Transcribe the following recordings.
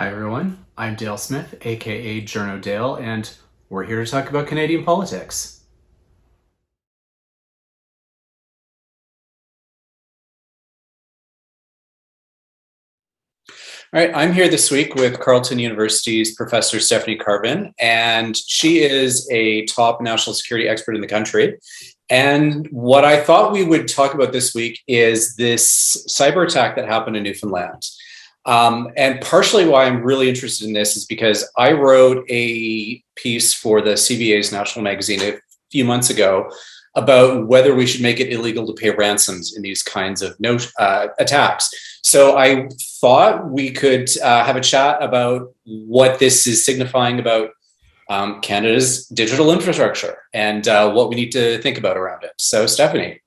Hi everyone, I'm Dale Smith, aka Journo Dale, and we're here to talk about Canadian politics. All right, I'm here this week with Carleton University's Professor Stephanie Carvin, and she is a top national security expert in the country. And what I thought we would talk about this week is this cyber attack that happened in Newfoundland. And partially why I'm really interested in this is because I wrote a piece for the CBA's National Magazine a few months ago about whether we should make it illegal to pay ransoms in these kinds of attacks. So I thought we could have a chat about what this is signifying about Canada's digital infrastructure and what we need to think about around it. So, Stephanie.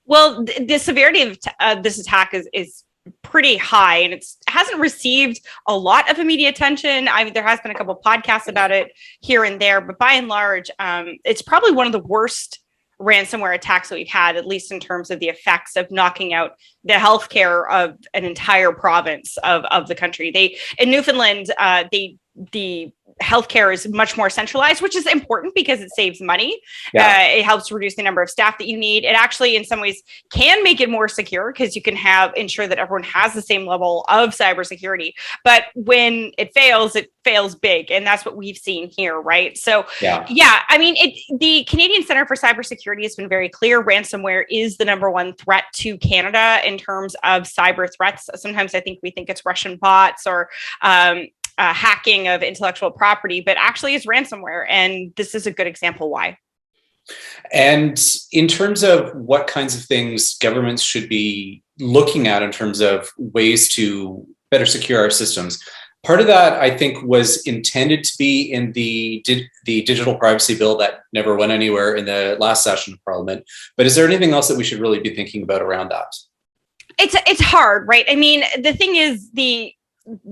Well, the severity of this attack is pretty high, and it hasn't received a lot of immediate attention. I mean, there has been a couple of podcasts about it here and there, but by and large, it's probably one of the worst ransomware attacks that we've had, at least in terms of the effects of knocking out the healthcare of an entire province of the country. In Newfoundland, the healthcare is much more centralized, which is important because it saves money. Yeah. It helps reduce the number of staff that you need. It actually, in some ways, can make it more secure because you can ensure that everyone has the same level of cybersecurity. But when it fails big, and that's what we've seen here, right? So, yeah, I mean, the Canadian Centre for Cybersecurity has been very clear. Ransomware is the number one threat to Canada in terms of cyber threats. Sometimes I think we think it's Russian bots or hacking of intellectual property, but actually it's ransomware. And this is a good example why. And in terms of what kinds of things governments should be looking at in terms of ways to better secure our systems, part of that I think was intended to be in the digital privacy bill that never went anywhere in the last session of Parliament. But is there anything else that we should really be thinking about around that? It's hard, right? I mean, the thing is the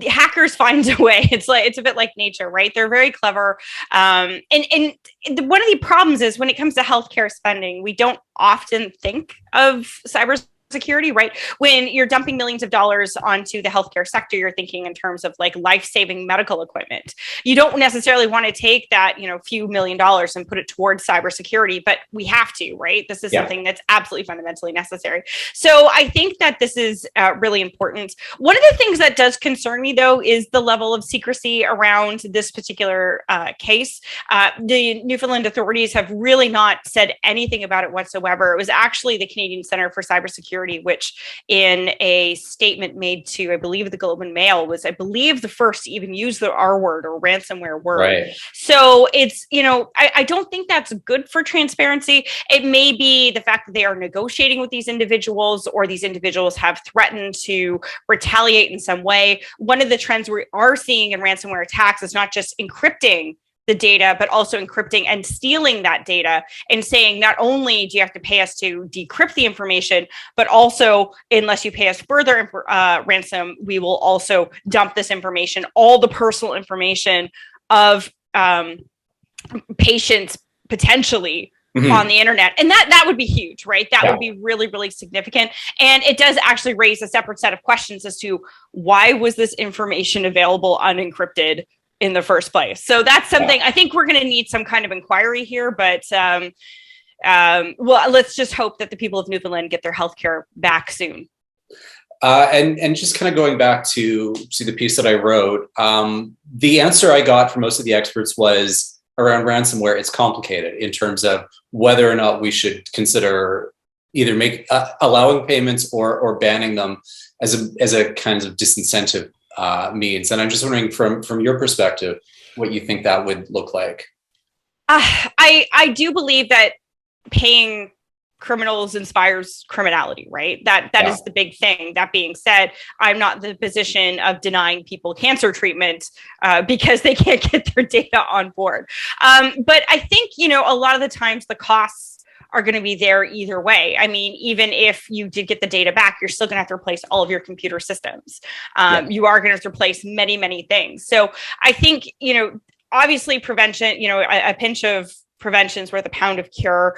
hackers find a way. It's a bit like nature, right? They're very clever. And one of the problems is when it comes to healthcare spending, we don't often think of cybersecurity, right? When you're dumping millions of dollars onto the healthcare sector, you're thinking in terms of like life-saving medical equipment. You don't necessarily want to take that, few $1,000,000 and put it towards cybersecurity, but we have to, right? This is something that's absolutely fundamentally necessary. So I think that this is really important. One of the things that does concern me, though, is the level of secrecy around this particular case. The Newfoundland authorities have really not said anything about it whatsoever. It was actually the Canadian Centre for Cybersecurity, which in a statement made to, I believe, the Globe and Mail was, I believe, the first to even use the R word or ransomware word. Right. So it's, I don't think that's good for transparency. It may be the fact that they are negotiating with these individuals or these individuals have threatened to retaliate in some way. One of the trends we are seeing in ransomware attacks is not just encrypting the data, but also encrypting and stealing that data and saying, not only do you have to pay us to decrypt the information, but also, unless you pay us further ransom, we will also dump this information, all the personal information of patients potentially on the internet. And that would be huge, right? That would be really, really significant. And it does actually raise a separate set of questions as to why was this information available unencrypted in the first place. So that's something I think we're going to need some kind of inquiry here, but well, let's just hope that the people of Newfoundland get their healthcare back soon. And just kind of going back to the piece that I wrote, the answer I got from most of the experts was around ransomware. It's complicated in terms of whether or not we should consider either allowing payments or banning them as a kind of disincentive means. And I'm just wondering from your perspective, what you think that would look like. I do believe that paying criminals inspires criminality, right? That is the big thing. That being said, I'm not in the position of denying people cancer treatment because they can't get their data on board. But I think, a lot of the times the costs are going to be there either way. I mean, even if you did get the data back, you're still going to have to replace all of your computer systems. You are going to have to replace many, many things. So I think, obviously prevention, a pinch of prevention is worth a pound of cure.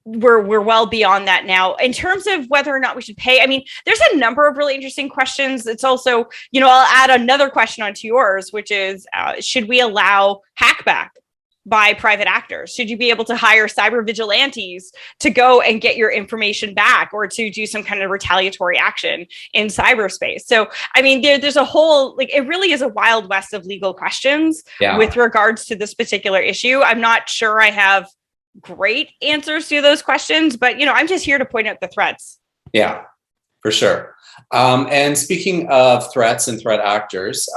we're well beyond that now. In terms of whether or not we should pay, I mean, there's a number of really interesting questions. It's also, I'll add another question onto yours, which is, should we allow hackback by private actors? Should you be able to hire cyber vigilantes to go and get your information back, or to do some kind of retaliatory action in cyberspace? So, I mean, there's a whole, like, it really is a wild west of legal questions with regards to this particular issue. I'm not sure I have great answers to those questions, but I'm just here to point out the threats. Yeah, for sure. And speaking of threats and threat actors,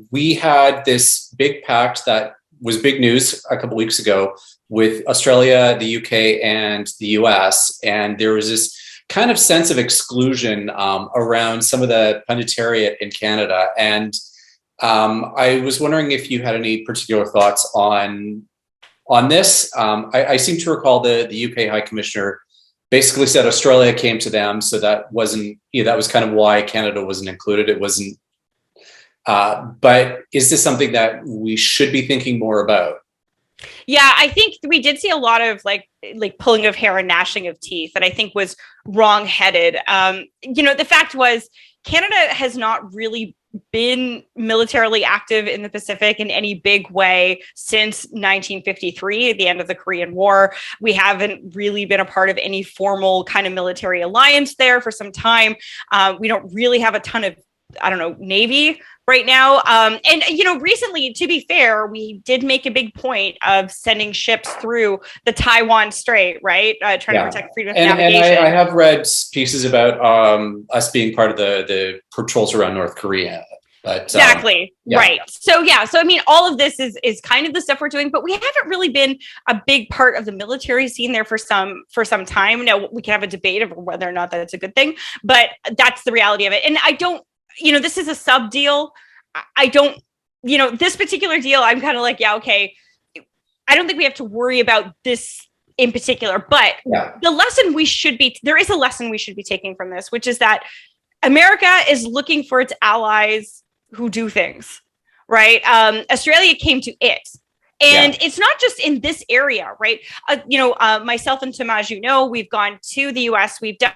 we had this big pact that was big news a couple of weeks ago with Australia, the UK, and the US. And there was this kind of sense of exclusion around some of the punditariat in Canada. And I was wondering if you had any particular thoughts on this. I seem to recall the UK High Commissioner basically said Australia came to them, so that wasn't, that was kind of why Canada wasn't included. It wasn't. But is this something that we should be thinking more about? Yeah, I think we did see a lot of like pulling of hair and gnashing of teeth that I think was wrong-headed. The fact was, Canada has not really been militarily active in the Pacific in any big way since 1953, at the end of the Korean War. We haven't really been a part of any formal kind of military alliance there for some time. We don't really have a ton of, Navy right now. And recently, to be fair, we did make a big point of sending ships through the Taiwan Strait, right? Trying to protect freedom of navigation. And I have read pieces about us being part of the patrols around North Korea. But, exactly. Right. So, I mean, all of this is kind of the stuff we're doing, but we haven't really been a big part of the military scene there for some time. Now, we can have a debate over whether or not that's a good thing, but that's the reality of it. And I don't, this is a sub deal. I don't, this particular deal, I'm kind of like, okay, I don't think we have to worry about this in particular, but the lesson there is a lesson we should be taking from this, which is that America is looking for its allies who do things, right? Australia came to it. And it's not just in this area, right? Myself and Tamaj, we've gone to the US, we've done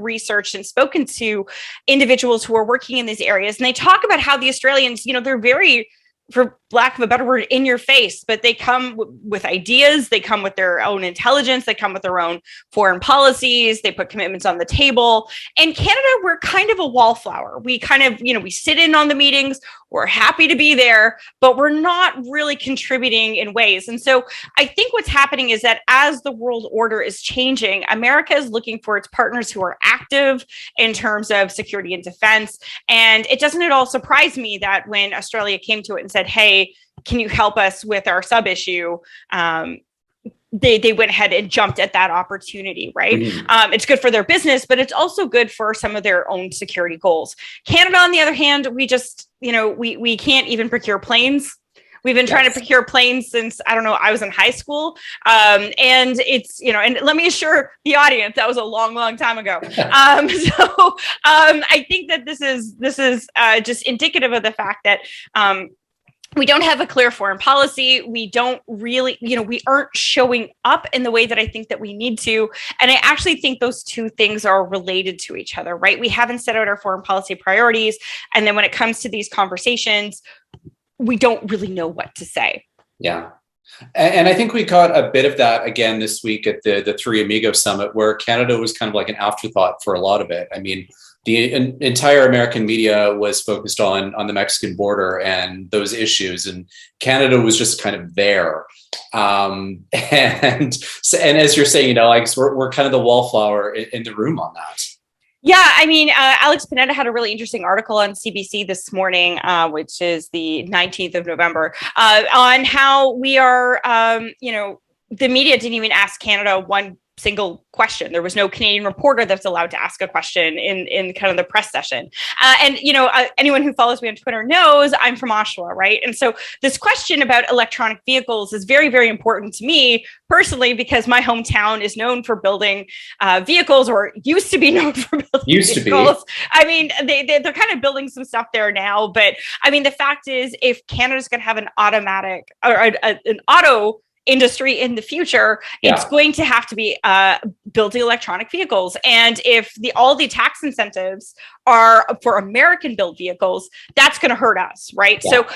research and spoken to individuals who are working in these areas. And they talk about how the Australians, they're very, for lack of a better word, in your face, but they come with ideas, they come with their own intelligence, they come with their own foreign policies, they put commitments on the table. And Canada, we're kind of a wallflower. We kind of, we sit in on the meetings, we're happy to be there, but we're not really contributing in ways. And so I think what's happening is that as the world order is changing, America is looking for its partners who are active in terms of security and defense. And it doesn't at all surprise me that when Australia came to it and said, hey, can you help us with our sub issue? They went ahead and jumped at that opportunity, right? Mm-hmm. It's good for their business, but it's also good for some of their own security goals. Canada, on the other hand, we just, we can't even procure planes. We've been trying to procure planes since, I was in high school. And it's, and let me assure the audience, that was a long, long time ago. I think that this is just indicative of the fact that, we don't have a clear foreign policy. We don't really, we aren't showing up in the way that I think that we need to. And I actually think those two things are related to each other, right? We haven't set out our foreign policy priorities. And then when it comes to these conversations, we don't really know what to say. Yeah. And I think we caught a bit of that again this week at the Three Amigos Summit, where Canada was kind of like an afterthought for a lot of it. I mean, the entire American media was focused on the Mexican border and those issues, and Canada was just kind of there. And as you're saying, I guess we're kind of the wallflower in the room on that. Yeah, I mean, Alex Pineda had a really interesting article on CBC this morning, which is the 19th of November, on how we are, the media didn't even ask Canada one single question. There was no Canadian reporter that's allowed to ask a question in kind of the press session. Anyone who follows me on Twitter knows I'm from Oshawa, right? And so this question about electronic vehicles is very, very important to me personally, because my hometown is known for building vehicles, or used to be known for building vehicles. I mean, they're kind of building some stuff there now, but I mean, the fact is, if Canada's going to have an automatic or an auto industry in the future, it's going to have to be building electronic vehicles. And if all the tax incentives are for American built vehicles, that's going to hurt us, right? So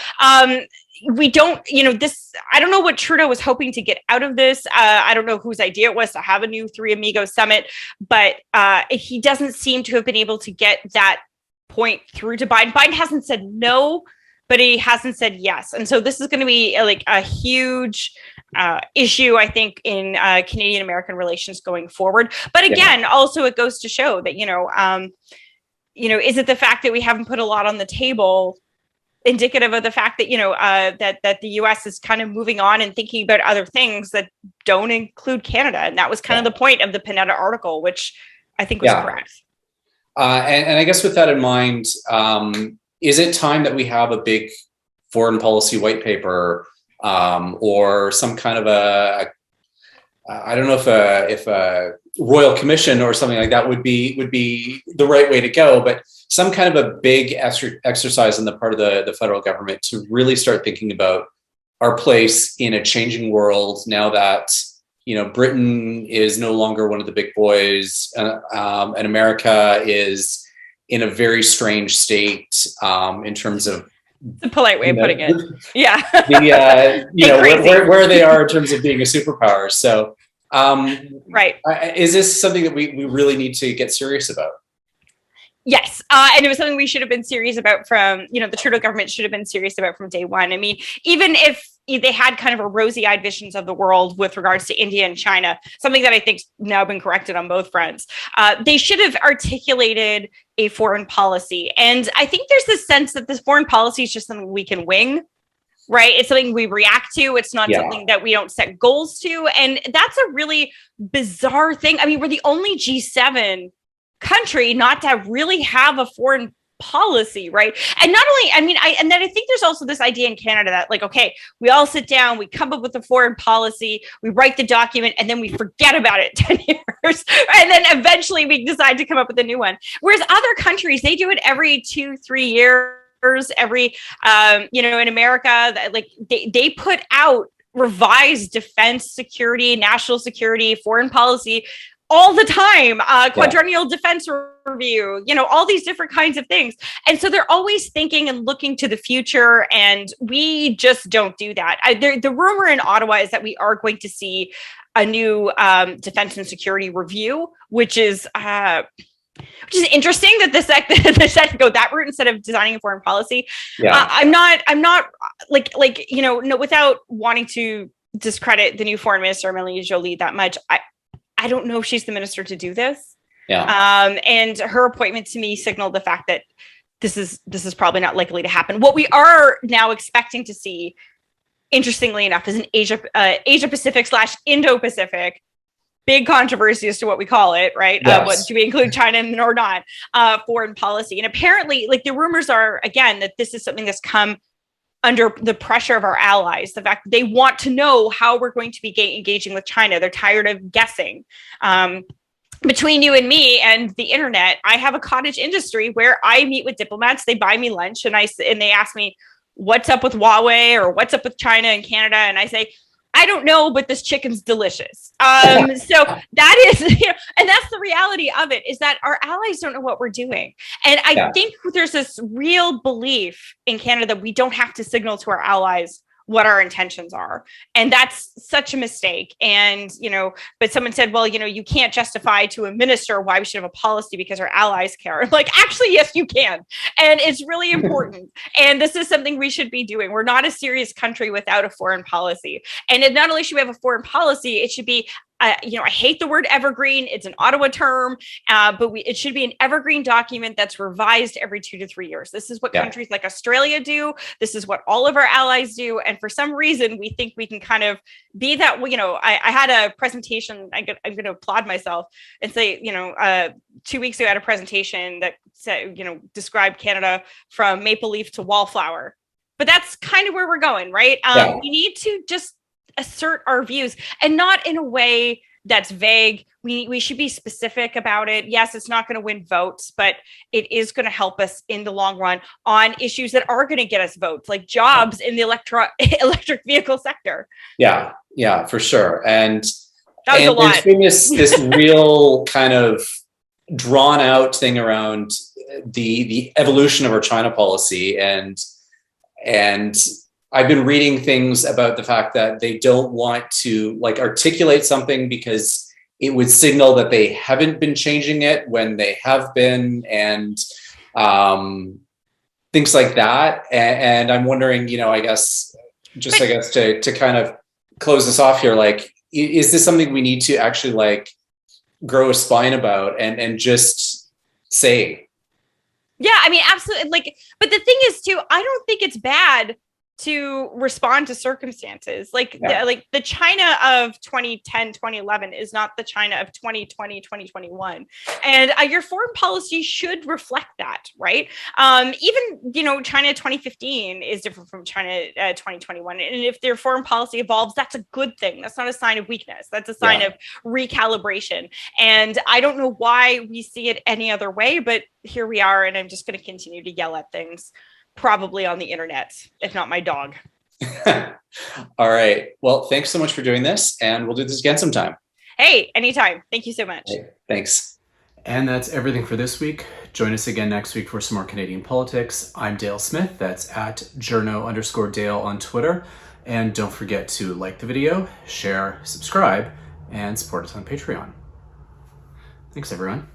we don't, I don't know what Trudeau was hoping to get out of this. I don't know whose idea it was to have a new Three Amigos summit, but he doesn't seem to have been able to get that point through to Biden. Biden hasn't said no, but he hasn't said yes. And so this is going to be like a huge issue, I think, in Canadian-American relations going forward. But again, also it goes to show that, is it the fact that we haven't put a lot on the table indicative of the fact that, that the US is kind of moving on and thinking about other things that don't include Canada? And that was kind of the point of the Panetta article, which I think was correct. And I guess with that in mind, is it time that we have a big foreign policy white paper or some kind of I don't know if a royal commission or something like that would be the right way to go, but some kind of a big exercise on the part of the federal government to really start thinking about our place in a changing world now that, Britain is no longer one of the big boys, and America is in a very strange state in terms of the polite way of putting it. Yeah. Where they are in terms of being a superpower. So, right. Is this something that we really need to get serious about? Yes. And it was something we should have been serious about from, the Trudeau government should have been serious about from day one. I mean, even if they had kind of a rosy-eyed visions of the world with regards to India and China, something that I think's now been corrected on both fronts, they should have articulated a foreign policy. And I think there's this sense that this foreign policy is just something we can wing, right? It's something we react to. It's not something that we don't set goals to. And that's a really bizarre thing. I mean, we're the only G7 country not to really have a foreign policy, right? And not only, and then I think there's also this idea in Canada that okay, we all sit down, we come up with a foreign policy, we write the document, and then we forget about it 10 years. And then eventually we decide to come up with a new one. Whereas other countries, they do it every 2-3 years, every, in America, they put out revised defense, security, national security, foreign policy all the time, quadrennial defense review, all these different kinds of things. And so they're always thinking and looking to the future, and we just don't do that. The rumor in Ottawa is that we are going to see a new defense and security review, which is interesting that the SEC go that route instead of designing a foreign policy. I'm not without wanting to discredit the new foreign minister, Melanie Joly, that much. I don't know if she's the minister to do this. And her appointment to me signaled the fact that this is probably not likely to happen. What we are now expecting to see, interestingly enough, is an Asia Pacific / Indo-Pacific, big controversy as to what we call it, right? What do we include China in or not? Foreign policy. And apparently, the rumors are, again, that this is something that's come under the pressure of our allies, the fact that they want to know how we're going to be engaging with China. They're tired of guessing. Between you and me and the internet, I have a cottage industry where I meet with diplomats. They buy me lunch and they ask me, what's up with Huawei or what's up with China and Canada? And I say, I don't know, but this chicken's delicious. So that is, and that's the reality of it, is that our allies don't know what we're doing. And I think there's this real belief in Canada that we don't have to signal to our allies what our intentions are. And that's such a mistake. And, but someone said, well, you can't justify to a minister why we should have a policy because our allies care. Actually, yes, you can. And it's really important. And this is something we should be doing. We're not a serious country without a foreign policy. And not only should we have a foreign policy, it should be I hate the word evergreen. It's an Ottawa term, but it should be an evergreen document that's revised every 2 to 3 years. This is what countries like Australia do. This is what all of our allies do. And for some reason, we think we can kind of be that. I had a presentation. I'm going to applaud myself and say, 2 weeks ago, I had a presentation that said, described Canada from maple leaf to wallflower. But that's kind of where we're going, right? We need to just assert our views, and not in a way that's vague. We should be specific about it. Yes, it's not going to win votes, but it is going to help us in the long run on issues that are going to get us votes, like jobs in the electric vehicle sector. Yeah. Yeah, for sure. That was a There's lot. been this real kind of drawn out thing around the evolution of our China policy, and I've been reading things about the fact that they don't want to like articulate something because it would signal that they haven't been changing it when they have been, and things like that. And I'm wondering, I guess to kind of close this off here, like, is this something we need to actually like grow a spine about and just say? Yeah, I mean, absolutely. Like, but the thing is, too, I don't think it's bad to respond to circumstances. Like, Yeah. like the China of 2010, 2011 is not the China of 2020, 2021. And your foreign policy should reflect that, right? Even, China 2015 is different from China 2021. And if their foreign policy evolves, that's a good thing. That's not a sign of weakness. That's a sign of recalibration. And I don't know why we see it any other way, but here we are. And I'm just going to continue to yell at things, probably on the internet, if not my dog. All right. Well, thanks so much for doing this, and we'll do this again sometime. Hey, anytime. Thank you so much. Hey, thanks. And that's everything for this week. Join us again next week for some more Canadian politics. I'm Dale Smith. That's at journo_Dale on Twitter. And don't forget to like the video, share, subscribe, and support us on Patreon. Thanks, everyone.